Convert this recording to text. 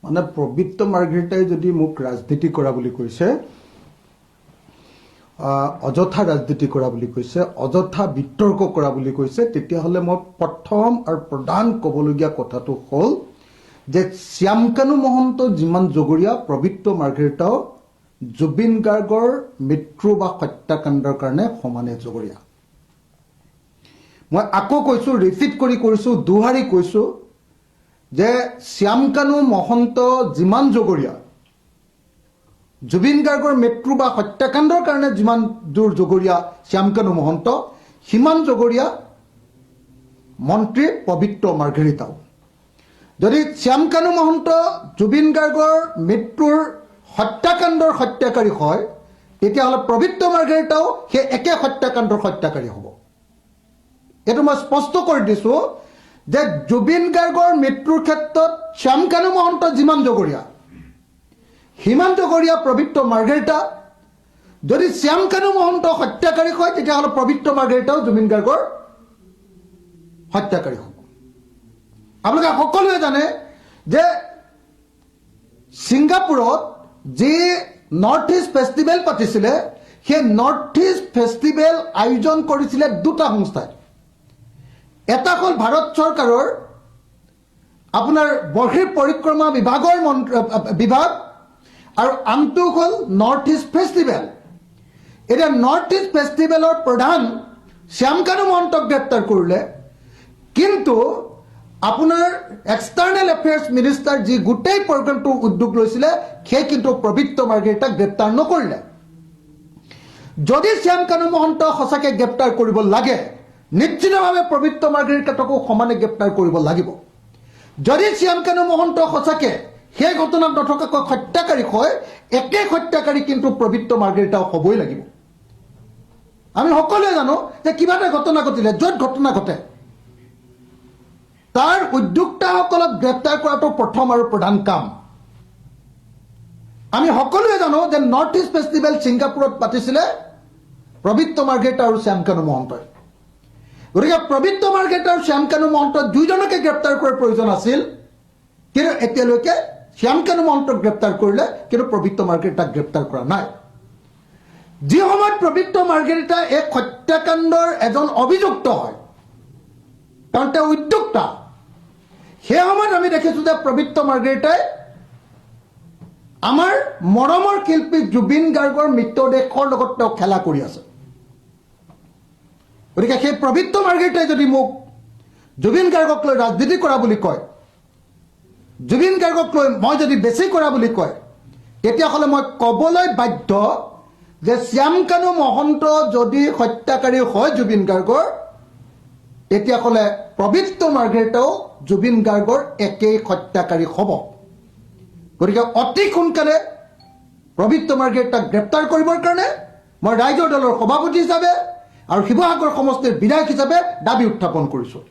মানে পবিত্ৰ মাৰ্ঘেৰিটাই যদি মোক ৰাজনীতি কৰা বুলি কৈছে, অযথা ৰাজনীতি কৰা বুলি কৈছে, অযথা বিতৰ্ক কৰা বুলি কৈছে, তেতিয়াহ'লে মই প্ৰথম আৰু প্ৰধান ক'বলগীয়া কথাটো হ'ল যে শ্যামকানু মহন্ত যিমান জগৰীয়া, পবিত্ৰ মাৰ্ঘেৰিটাও জুবিন গাৰ্গৰ মৃত্যু বা হত্যাকাণ্ডৰ কাৰণে সমানে জগৰীয়া। মই আকৌ কৈছোঁ, ৰিপিট কৰি কৈছোঁ, দুহাৰি কৈছোঁ যে শ্যামকানু মহন্ত যিমান জগৰীয়া, জুবিন গাৰ্গৰ মৃত্যু বা হত্যাকাণ্ডৰ কাৰণে যিমান দূৰ জগৰীয়া শ্যামকানু মহন্ত, সিমান জগৰীয়া মন্ত্ৰী পবিত্ৰ মাৰ্ঘেৰিটাও। যদি শ্যামকানু মহন্ত জুবিন গাৰ্গৰ মৃত্যুৰ হত্যাকাণ্ডৰ হত্যাকাৰী হয়, তেতিয়াহ'লে পবিত্ৰ মাৰ্ঘেৰিটাও সেই একে হত্যাকাণ্ডৰ হত্যাকাৰী হ'ব। এইটো মই স্পষ্ট কৰি দিছোঁ যে জুবিন গাৰ্গৰ মৃত্যুৰ ক্ষেত্ৰত শ্যামকানু মহন্ত যিমান জগৰীয়া, সিমান জগৰীয়া পবিত্ৰ মাৰ্ঘেৰিটা। যদি শ্যামকানু মহন্ত হত্যাকাৰী হয়, তেতিয়াহ'লে পবিত্ৰ মাৰ্ঘেৰিটাও জুবিন গাৰ্গৰ হত্যাকাৰী হ'ব। আপোনালোকে সকলোৱে জানে যে ছিংগাপুৰত যি নৰ্থ ইষ্ট ফেষ্টিভেল পাতিছিলে, সেই নৰ্থ ইষ্ট ফেষ্টিভেল আয়োজন কৰিছিলে দুটা সংস্থাই। এটা হ'ল ভাৰত চৰকাৰৰ আপোনাৰ বৰ্হিৰ পৰিক্ৰমা বিভাগৰ বিভাগ, আৰু আনটো হ'ল নৰ্থ ইষ্ট ফেষ্টিভেল। এতিয়া নৰ্থ ইষ্ট ফেষ্টিভেলৰ প্ৰধান শ্যামকানু মহন্তক গ্ৰেপ্তাৰ কৰিলে, কিন্তু আপোনাৰ এক্সটাৰ্নেল এফেয়াৰ্ছ মিনিষ্টাৰ যি গোটেই প্ৰগ্ৰেমটো উদ্যোগ লৈছিলে, সেই কিন্তু পবিত্ৰ মাৰ্ঘেৰিটাক গ্ৰেপ্তাৰ নকৰিলে। যদি শ্যামকানু মহন্ত সঁচাকৈ গ্ৰেপ্তাৰ কৰিব লাগে, নিশ্চিতভাৱে পবিত্ৰ মাৰ্ঘেৰিটাকো সমানে গ্ৰেপ্তাৰ কৰিব লাগিব। যদি শ্যামকানু মহন্ত সঁচাকৈ সেই ঘটনাত নথকাকৈ হত্যাকাৰী হয়, একে হত্যাকাৰী কিন্তু পবিত্ৰ মাৰ্ঘেৰিটাও হ'বই লাগিব। আমি সকলোৱে জানো যে কিবা এটা ঘটনা ঘটিলে, য'ত ঘটনা ঘটে, তাৰ উদ্যোক্তাসকলক গ্ৰেপ্তাৰ কৰাটো প্ৰথম আৰু প্ৰধান কাম। আমি সকলোৱে জানো যে নৰ্থ ইষ্ট ফেষ্টিভেল ছিংগাপুৰত পাতিছিলে পবিত্ৰ মাৰ্ঘেৰিটা আৰু শ্যামকানু মহন্তই। গতিকে পবিত্ৰ মাৰ্ঘেৰিটা আৰু শ্যামকানু মহন্ত দুইজনকে গ্ৰেপ্তাৰ কৰাৰ প্ৰয়োজন আছিল, কিন্তু এতিয়ালৈকে শ্যামকানু মহন্তক গ্ৰেপ্তাৰ কৰিলে, কিন্তু পবিত্ৰ মাৰ্ঘেৰিটাক গ্ৰেপ্তাৰ কৰা নাই। যি সময়ত পবিত্ৰ মাৰ্ঘেৰিটা এক হত্যাকাণ্ডৰ এজন অভিযুক্ত হয়, কাৰণ তেওঁ উদ্যোক্তা, সেই সময়ত আমি দেখিছোঁ যে পবিত্ৰ মাৰ্ঘেৰিটাই আমাৰ মৰমৰ শিল্পী জুবিন গাৰ্গৰ মৃতদেহৰ লগত তেওঁ খেলা কৰি আছে। গতিকে সেই পবিত্ৰ মাৰ্ঘেৰিটাই যদি মোক জুবিন গাৰ্গক লৈ ৰাজনীতি কৰা বুলি কয়, জুবিন গাৰ্গক লৈ মই যদি বেছি কৰা বুলি কয়, তেতিয়াহ'লে মই ক'বলৈ বাধ্য যে শ্যামকানু মহন্ত যদি হত্যাকাৰী হয় জুবিন গাৰ্গৰ, তেতিয়াহ'লে পবিত্ৰ মাৰ্ঘেৰিটাও জুবিন গাৰ্গৰ একেই হত্যাকাৰী হ'ব। গতিকে অতি সোনকালে পবিত্ৰ মাৰ্ঘেৰিটাক গ্ৰেপ্তাৰ কৰিবৰ কাৰণে মই ৰাইজৰ দলৰ সভাপতি হিচাপে আৰু শিৱসাগৰ সমষ্টিৰ বিধায়ক হিচাপে দাবী উত্থাপন কৰিছোঁ।